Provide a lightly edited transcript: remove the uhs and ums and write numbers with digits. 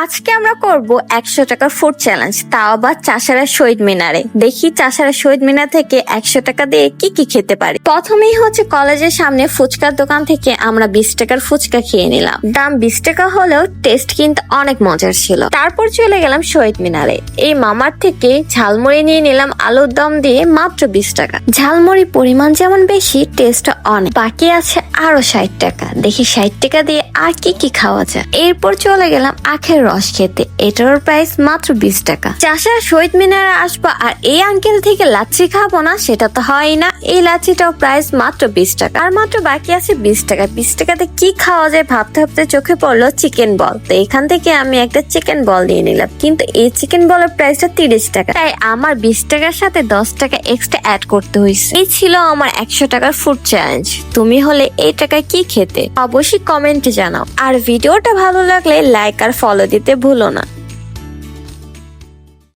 আজকে আমরা করব 100 টাকার ফুড চ্যালেঞ্জ, তাও আবার চাষারা শহীদ মিনারে। দেখি চাষারা শহীদ মিনার থেকে 100 টাকা দিয়ে কি কি খেতে পারি। প্রথমেই হচ্ছে কলেজের সামনে ফুচকার দোকান থেকে আমরা 20 টাকার ফুচকা খেয়ে নিলাম। দাম 20 টাকা হলেও টেস্ট কিন্তু অনেক মজার ছিল। তারপর চলে গেলাম শহীদ মিনারে। এই মামার থেকে ঝালমুড়ি নিয়ে নিলাম আলুর দম দিয়ে মাত্র 20 টাকা। ঝালমুড়ি পরিমাণ যেমন বেশি, টেস্ট অনেক। বাকি আছে আরো 60 টাকা। দেখি 60 টাকা দিয়ে আর কি কি খাওয়া যায়। এরপর চলে গেলাম আখের রস খেতে। এটার প্রাইস মাত্র 20 টাকা। চাষারা শহীদ মিনারে আসবো আর এই আঙ্কেল থেকে লাচ্ছি খাবো না, সেটা তো হয় না। এই লাচ্ছিটাও প্রাইস মাত্র 20 টাকা। আর মাত্র বাকি আছে 20 টাকা। 20 টাকাতে কি খাওয়া যায় ভাবতে ভাবতে চোখে পড়লো চিকেন বল। তো এখান থেকে আমি একটা চিকেন বল নিয়ে নিলাম, কিন্তু এই চিকেন বলের প্রাইসটা 30 টাকা। তাই আমার 20 টাকার সাথে 10 টাকা এক্সট্রা অ্যাড করতে হয়েছে। এই ছিল আমার 100 টাকার ফুড চ্যালেঞ্জ। তুমি হলে এই টাকায় কি খেতে? অবশ্যই কমেন্টে জানাও। আর ভিডিওটা ভালো লাগলে লাইক আর ফলো দিতে ভুলো না।